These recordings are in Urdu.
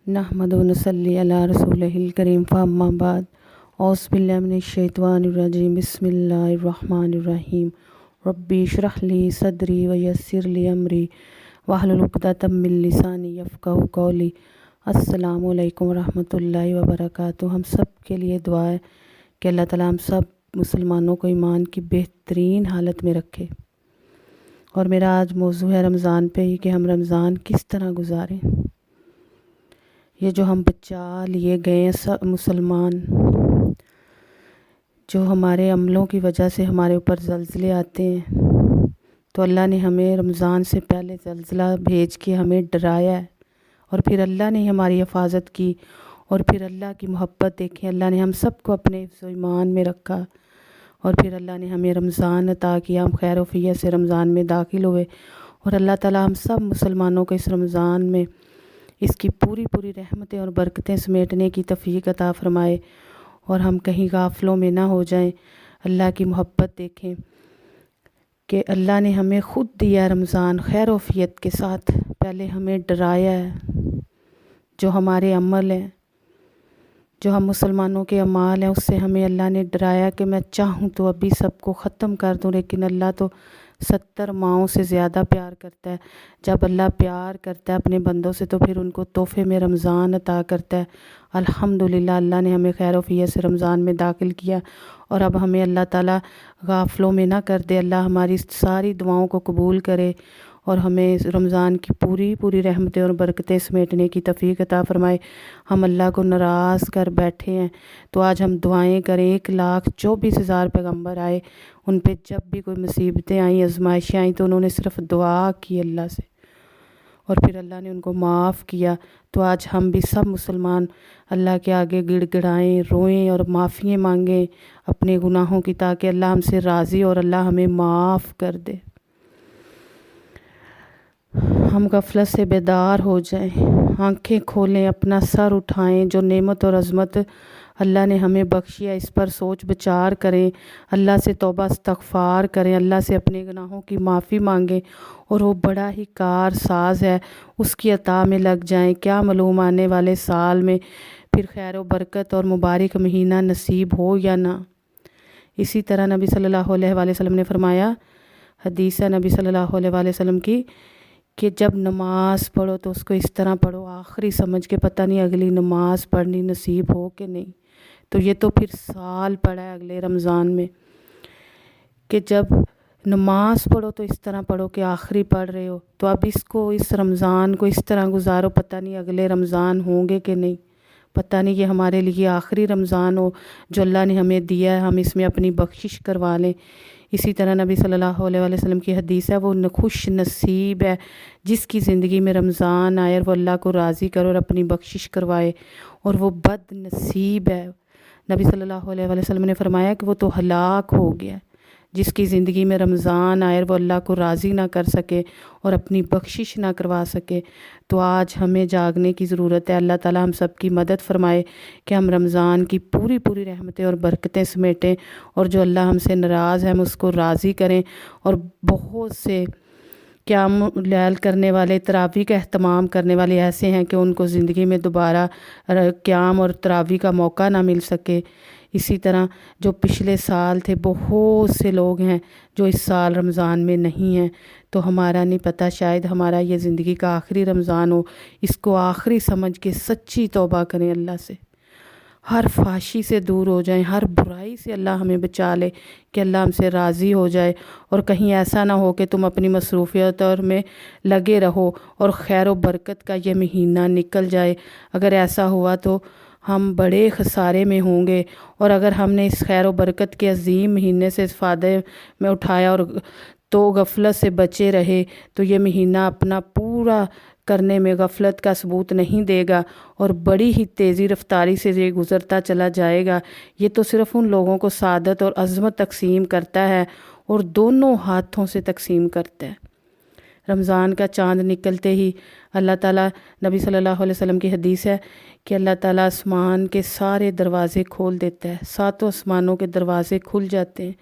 نحمدہ و نصلی علی رسولہ الکریم فاما بعد اعوذ باللہ من الشیطان الرجیم بسم اللہ الرحمن الرحیم ربی اشرح لی صدری ویسر لی امری واحلل عقدۃ من لسانی یفقہوا قولی۔ السلام علیکم ورحمۃ اللہ وبرکاتہ۔ ہم سب کے لیے دعا ہے کہ اللہ تعالیٰ ہم سب مسلمانوں کو ایمان کی بہترین حالت میں رکھے۔ اور میرا آج موضوع ہے رمضان پہ ہی کہ ہم رمضان کس طرح گزاریں۔ یہ جو ہم بچا لیے گئے ہیں سب مسلمان، جو ہمارے عملوں کی وجہ سے ہمارے اوپر زلزلے آتے ہیں، تو اللہ نے ہمیں رمضان سے پہلے زلزلہ بھیج کے ہمیں ڈرایا ہے، اور پھر اللہ نے ہماری حفاظت کی، اور پھر اللہ کی محبت دیکھیں، اللہ نے ہم سب کو اپنے حفظ و ایمان میں رکھا، اور پھر اللہ نے ہمیں رمضان عطا کیا، ہم خیر و فیت سے رمضان میں داخل ہوئے، اور اللہ تعالیٰ ہم سب مسلمانوں کو اس رمضان میں اس کی پوری رحمتیں اور برکتیں سمیٹنے کی توفیق عطا فرمائے، اور ہم کہیں غافلوں میں نہ ہو جائیں۔ اللہ کی محبت دیکھیں کہ اللہ نے ہمیں خود دیا رمضان خیر و فیت کے ساتھ، پہلے ہمیں ڈرایا ہے، جو ہمارے عمل ہیں، جو ہم مسلمانوں کے اعمال ہیں، اس سے ہمیں اللہ نے ڈرایا کہ میں چاہوں تو ابھی سب کو ختم کر دوں، لیکن اللہ تو 70 ماؤں سے زیادہ پیار کرتا ہے۔ جب اللہ پیار کرتا ہے اپنے بندوں سے تو پھر ان کو تحفے میں رمضان عطا کرتا ہے۔ الحمدللہ اللہ نے ہمیں خیر و فیت سے رمضان میں داخل کیا، اور اب ہمیں اللہ تعالیٰ غافلوں میں نہ کر دے، اللہ ہماری ساری دعاؤں کو قبول کرے، اور ہمیں رمضان کی پوری رحمتیں اور برکتیں سمیٹنے کی توفیق عطا فرمائے۔ ہم اللہ کو ناراض کر بیٹھے ہیں، تو آج ہم دعائیں کریں۔ 1,24,000 پیغمبر آئے، ان پہ جب بھی کوئی مصیبتیں آئیں، آزمائشیں آئیں، تو انہوں نے صرف دعا کی اللہ سے، اور پھر اللہ نے ان کو معاف کیا۔ تو آج ہم بھی سب مسلمان اللہ کے آگے گڑ گڑائیں، روئیں اور معافی مانگیں اپنے گناہوں کی، تاکہ اللہ ہم سے راضی اور اللہ ہمیں معاف کر دے، ہم غفلت سے بیدار ہو جائیں، آنکھیں کھولیں، اپنا سر اٹھائیں، جو نعمت اور عظمت اللہ نے ہمیں بخشی ہے اس پر سوچ بچار کریں، اللہ سے توبہ استغفار کریں، اللہ سے اپنے گناہوں کی معافی مانگیں، اور وہ بڑا ہی کار ساز ہے، اس کی عطا میں لگ جائیں۔ کیا معلوم آنے والے سال میں پھر خیر و برکت اور مبارک مہینہ نصیب ہو یا نہ۔ اسی طرح نبی صلی اللہ علیہ وآلہ وسلم نے فرمایا، حدیث ہے نبی صلی اللہ علیہ وآلہ وسلم کی، کہ جب نماز پڑھو تو اس کو اس طرح پڑھو آخری سمجھ کے، پتہ نہیں اگلی نماز پڑھنی نصیب ہو کہ نہیں۔ تو یہ تو پھر سال پڑا ہے اگلے رمضان میں، کہ جب نماز پڑھو تو اس طرح پڑھو کہ آخری پڑھ رہے ہو، تو اب اس رمضان کو اس طرح گزارو، پتہ نہیں اگلے رمضان ہوں گے کہ نہیں، پتہ نہیں یہ ہمارے لیے آخری رمضان ہو جو اللہ نے ہمیں دیا ہے، ہم اس میں اپنی بخشش کروا لیں۔ اسی طرح نبی صلی اللہ علیہ وآلہ وسلم کی حدیث ہے، وہ خوش نصیب ہے جس کی زندگی میں رمضان آئے اور وہ اللہ کو راضی کرے اور اپنی بخشش کروائے، اور وہ بد نصیب ہے، نبی صلی اللہ علیہ وآلہ وسلم نے فرمایا کہ وہ تو ہلاک ہو گیا جس کی زندگی میں رمضان آئے اور وہ اللہ کو راضی نہ کر سکے اور اپنی بخشش نہ کروا سکے۔ تو آج ہمیں جاگنے کی ضرورت ہے، اللہ تعالیٰ ہم سب کی مدد فرمائے کہ ہم رمضان کی پوری رحمتیں اور برکتیں سمیٹیں، اور جو اللہ ہم سے ناراض ہے ہم اس کو راضی کریں، اور بہت سے قیام لیل کرنے والے، تراویح کا اہتمام کرنے والے ایسے ہیں کہ ان کو زندگی میں دوبارہ قیام اور تراویح کا موقع نہ مل سکے۔ اسی طرح جو پچھلے سال تھے، بہت سے لوگ ہیں جو اس سال رمضان میں نہیں ہیں، تو ہمارا نہیں پتہ، شاید ہمارا یہ زندگی کا آخری رمضان ہو، اس کو آخری سمجھ کے سچی توبہ کریں اللہ سے، ہر فحاشی سے دور ہو جائیں، ہر برائی سے اللہ ہمیں بچا لے کہ اللہ ہم سے راضی ہو جائے، اور کہیں ایسا نہ ہو کہ تم اپنی مصروفیت اور میں لگے رہو اور خیر و برکت کا یہ مہینہ نکل جائے۔ اگر ایسا ہوا تو ہم بڑے خسارے میں ہوں گے، اور اگر ہم نے اس خیر و برکت کے عظیم مہینے سے فائدے میں اٹھایا اور تو غفلت سے بچے رہے، تو یہ مہینہ اپنا پورا کرنے میں غفلت کا ثبوت نہیں دے گا، اور بڑی ہی تیزی رفتاری سے یہ گزرتا چلا جائے گا۔ یہ تو صرف ان لوگوں کو سعادت اور عظمت تقسیم کرتا ہے، اور دونوں ہاتھوں سے تقسیم کرتا ہے۔ رمضان کا چاند نکلتے ہی اللہ تعالیٰ، نبی صلی اللہ علیہ وسلم کی حدیث ہے کہ اللہ تعالیٰ آسمان کے سارے دروازے کھول دیتا ہے، 7 آسمانوں کے دروازے کھل جاتے ہیں،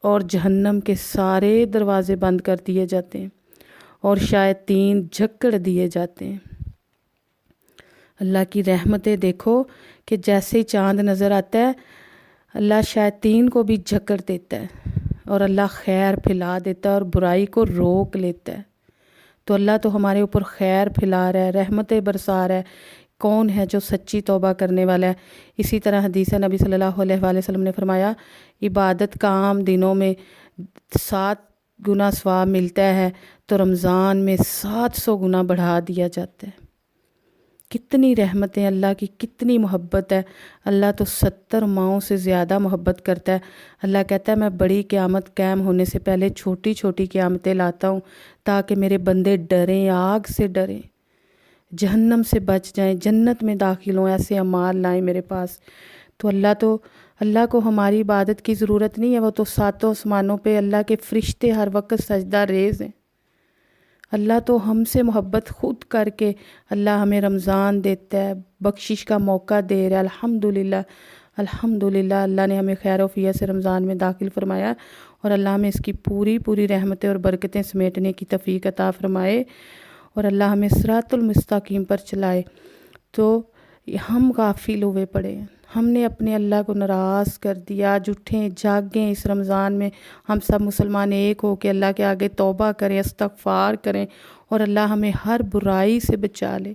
اور جہنم کے سارے دروازے بند کر دیے جاتے ہیں، اور شیاطین جھکڑ دیے جاتے ہیں۔ اللہ کی رحمتیں دیکھو کہ جیسے ہی چاند نظر آتا ہے اللہ شیاطین کو بھی جکڑ دیتا ہے اور اللہ خیر پھیلا دیتا ہے اور برائی کو روک لیتا ہے۔ تو اللہ تو ہمارے اوپر خیر پھیلا رہا ہے، رحمتیں برسا رہا ہے۔ کون ہے جو سچی توبہ کرنے والا ہے؟ اسی طرح حدیث نبی صلی اللہ علیہ وآلہ وسلم نے فرمایا عبادت کا عام دنوں میں 7 گنا ثواب ملتا ہے تو رمضان میں 700 گنا بڑھا دیا جاتا ہے۔ کتنی رحمتیں اللہ کی، کتنی محبت ہے۔ اللہ تو 70 ماؤں سے زیادہ محبت کرتا ہے۔ اللہ کہتا ہے میں بڑی قیامت قائم ہونے سے پہلے چھوٹی چھوٹی قیامتیں لاتا ہوں تاکہ میرے بندے ڈریں، آگ سے ڈریں، جہنم سے بچ جائیں، جنت میں داخل ہوں، ایسے اعمال لائیں میرے پاس۔ تو اللہ کو ہماری عبادت کی ضرورت نہیں ہے، وہ تو 7 آسمانوں پہ اللہ کے فرشتے ہر وقت سجدہ ریز ہیں۔ اللہ تو ہم سے محبت خود کر کے اللہ ہمیں رمضان دیتا ہے، بخشش کا موقع دے رہا ہے۔ الحمدللہ الحمدللہ اللہ نے ہمیں خیر و عافیت سے رمضان میں داخل فرمایا اور اللہ ہمیں اس کی پوری رحمتیں اور برکتیں سمیٹنے کی توفیق عطا فرمائے اور اللہ ہمیں صراط المستقیم پر چلائے۔ تو ہم غافل ہوئے پڑے ہیں، ہم نے اپنے اللہ کو ناراض کر دیا۔ آج اٹھیں جاگیں، اس رمضان میں ہم سب مسلمان ایک ہو کے اللہ کے آگے توبہ کریں، استغفار کریں اور اللہ ہمیں ہر برائی سے بچا لے۔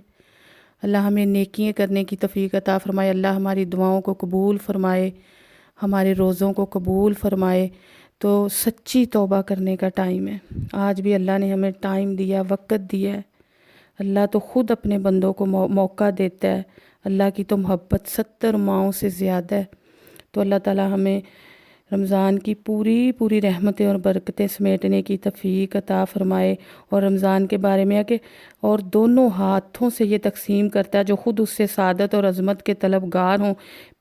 اللہ ہمیں نیکیاں کرنے کی توفیق عطا فرمائے، اللہ ہماری دعاؤں کو قبول فرمائے، ہمارے روزوں کو قبول فرمائے۔ تو سچی توبہ کرنے کا ٹائم ہے، آج بھی اللہ نے ہمیں ٹائم دیا، وقت دیا ہے۔ اللہ تو خود اپنے بندوں کو موقع دیتا ہے، اللہ کی تو محبت 70 ماؤں سے زیادہ ہے۔ تو اللہ تعالی ہمیں رمضان کی پوری رحمتیں اور برکتیں سمیٹنے کی توفیق عطا فرمائے۔ اور رمضان کے بارے میں ہے کہ اور دونوں ہاتھوں سے یہ تقسیم کرتا ہے، جو خود اس سے سعادت اور عظمت کے طلبگار ہوں،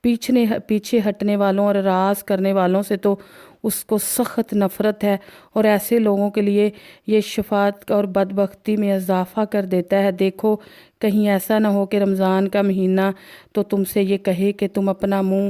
پیچھے ہٹنے والوں اور راز کرنے والوں سے تو اس کو سخت نفرت ہے، اور ایسے لوگوں کے لیے یہ شفاعت اور بدبختی میں اضافہ کر دیتا ہے۔ دیکھو کہیں ایسا نہ ہو کہ رمضان کا مہینہ تو تم سے یہ کہے کہ تم اپنا منہ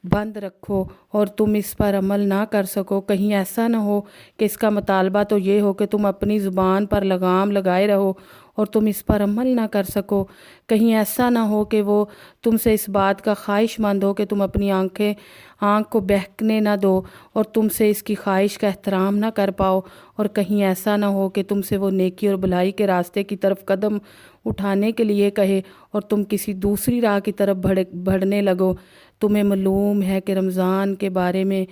بند رکھو اور تم اس پر عمل نہ کر سکو۔ کہیں ایسا نہ ہو کہ اس کا مطالبہ تو یہ ہو کہ تم اپنی زبان پر لگام لگائے رہو اور تم اس پر عمل نہ کر سکو۔ کہیں ایسا نہ ہو کہ وہ تم سے اس بات کا خواہش مند ہو کہ تم اپنی آنکھ کو بہکنے نہ دو اور تم سے اس کی خواہش کا احترام نہ کر پاؤ، اور کہیں ایسا نہ ہو کہ تم سے وہ نیکی اور بھلائی کے راستے کی طرف قدم اٹھانے کے لیے کہے اور تم کسی دوسری راہ کی طرف بڑھنے لگو۔ تمہیں معلوم ہے کہ رمضان کے بارے میں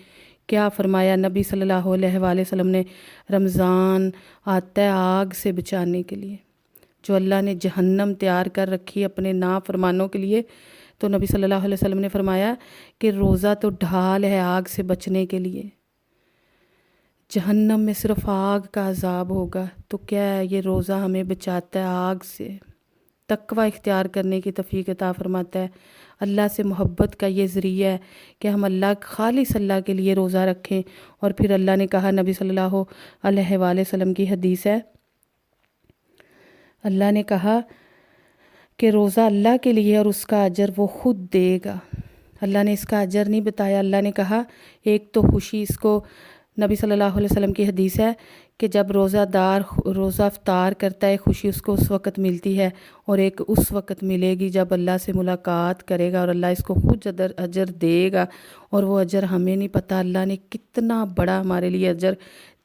کیا فرمایا نبی صلی اللہ علیہ وآلہ وسلم نے؟ رمضان آتا ہے آگ سے بچانے کے لیے، جو اللہ نے جہنم تیار کر رکھی اپنے نافرمانوں کے لیے۔ تو نبی صلی اللہ علیہ وسلم نے فرمایا کہ روزہ تو ڈھال ہے آگ سے بچنے کے لیے، جہنم میں صرف آگ کا عذاب ہوگا، تو کیا ہے یہ روزہ ہمیں بچاتا ہے آگ سے، تقوی اختیار کرنے کی توفیق عطا فرماتا ہے۔ اللہ سے محبت کا یہ ذریعہ ہے کہ ہم خالص اللہ کے لیے روزہ رکھیں۔ اور پھر اللہ نے کہا، نبی صلی اللہ علیہ وآلہ وسلم کی حدیث ہے، اللہ نے کہا کہ روزہ اللہ کے لیے اور اس کا اجر وہ خود دے گا۔ اللہ نے اس کا اجر نہیں بتایا، اللہ نے کہا ایک تو خوشی، اس کو نبی صلی اللہ علیہ وسلم کی حدیث ہے کہ جب روزہ دار روزہ افطار کرتا ہے خوشی اس کو اس وقت ملتی ہے، اور ایک اس وقت ملے گی جب اللہ سے ملاقات کرے گا اور اللہ اس کو خود اجر دے گا، اور وہ اجر ہمیں نہیں پتہ اللہ نے کتنا بڑا ہمارے لیے اجر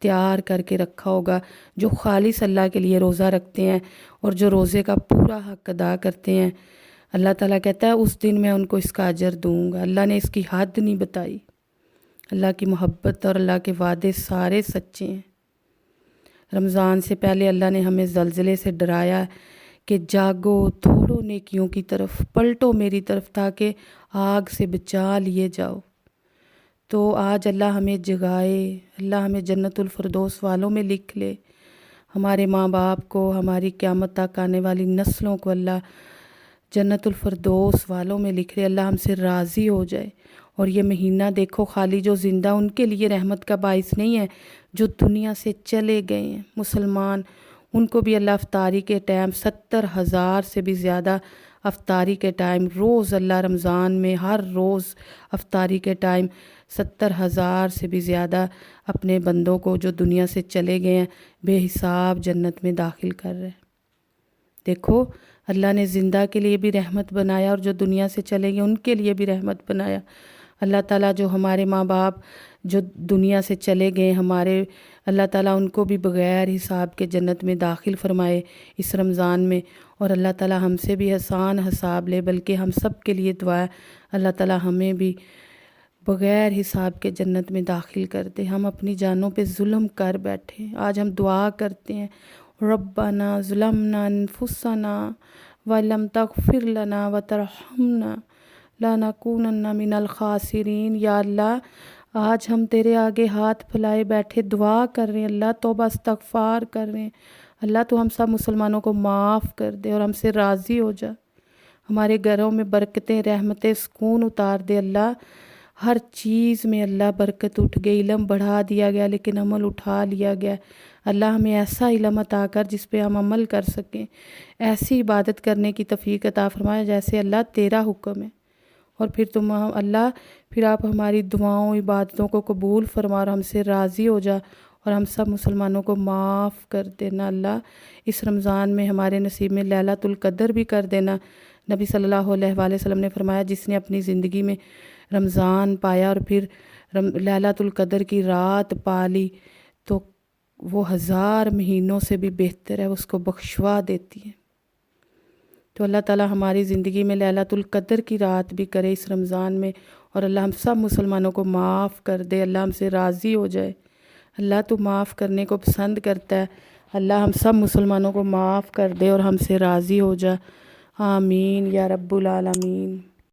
تیار کر کے رکھا ہوگا۔ جو خالص اللہ کے لیے روزہ رکھتے ہیں اور جو روزے کا پورا حق ادا کرتے ہیں، اللہ تعالیٰ کہتا ہے اس دن میں ان کو اس کا اجر دوں گا۔ اللہ نے اس کی حد نہیں بتائی۔ اللہ کی محبت اور اللہ کے وعدے سارے سچے ہیں۔ رمضان سے پہلے اللہ نے ہمیں زلزلے سے ڈرایا کہ جاگو، دوڑو نیکیوں کی طرف، پلٹو میری طرف تاکہ آگ سے بچا لیے جاؤ۔ تو آج اللہ ہمیں جگائے، اللہ ہمیں جنت الفردوس والوں میں لکھ لے، ہمارے ماں باپ کو، ہماری قیامت تک آنے والی نسلوں کو اللہ جنت الفردوس والوں میں لکھ لے، اللہ ہم سے راضی ہو جائے۔ اور یہ مہینہ دیکھو خالی جو زندہ ان کے لیے رحمت کا باعث نہیں ہے، جو دنیا سے چلے گئے ہیں مسلمان، ان کو بھی اللہ افطاری کے ٹائم 70,000 سے بھی زیادہ افطاری کے ٹائم روز، اللہ رمضان میں ہر روز افطاری کے ٹائم 70,000 سے بھی زیادہ اپنے بندوں کو جو دنیا سے چلے گئے ہیں بے حساب جنت میں داخل کر رہے ہیں۔ دیکھو اللہ نے زندہ کے لیے بھی رحمت بنایا اور جو دنیا سے چلے گئے ان کے لیے بھی رحمت بنایا۔ اللہ تعالیٰ جو ہمارے ماں باپ جو دنیا سے چلے گئے ہمارے، اللہ تعالیٰ ان کو بھی بغیر حساب کے جنت میں داخل فرمائے اس رمضان میں، اور اللہ تعالیٰ ہم سے بھی آسان حساب لے، بلکہ ہم سب کے لیے دعا ہے اللہ تعالیٰ ہمیں بھی بغیر حساب کے جنت میں داخل کر دے۔ ہم اپنی جانوں پہ ظلم کر بیٹھے، آج ہم دعا کرتے ہیں ربنا ظلمنا انفسنا ولم تغفر لنا وترحمنا لنکونن من الخاسرین۔ یا اللہ آج ہم تیرے آگے ہاتھ پھیلائے بیٹھے دعا کر رہے ہیں، اللہ توبہ استغفار کر رہے ہیں، اللہ تو ہم سب مسلمانوں کو معاف کر دے اور ہم سے راضی ہو جا، ہمارے گھروں میں برکتیں رحمتیں سکون اتار دے۔ اللہ ہر چیز میں اللہ برکت اٹھ گئی، علم بڑھا دیا گیا لیکن عمل اٹھا لیا گیا۔ اللہ ہمیں ایسا علم عطا کر جس پہ ہم عمل کر سکیں، ایسی عبادت کرنے کی توفیق عطا فرمایا جیسے اللہ تیرا حکم ہے، اور پھر تم اللہ پھر آپ ہماری دعاؤں عبادتوں کو قبول فرما اور ہم سے راضی ہو جا اور ہم سب مسلمانوں کو معاف کر دینا۔ اللہ اس رمضان میں ہمارے نصیب میں لیلۃ القدر بھی کر دینا۔ نبی صلی اللہ علیہ وآلہ وسلم نے فرمایا جس نے اپنی زندگی میں رمضان پایا اور پھر لیلۃ القدر کی رات پا لی تو وہ 1000 مہینوں سے بھی بہتر ہے، اس کو بخشوا دیتی ہے۔ تو اللہ تعالیٰ ہماری زندگی میں لیلۃ القدر کی رات بھی کرے اس رمضان میں، اور اللہ ہم سب مسلمانوں کو معاف کر دے، اللہ ہم سے راضی ہو جائے۔ اللہ تو معاف کرنے کو پسند کرتا ہے، اللہ ہم سب مسلمانوں کو معاف کر دے اور ہم سے راضی ہو جا۔ آمین یا رب العالمین۔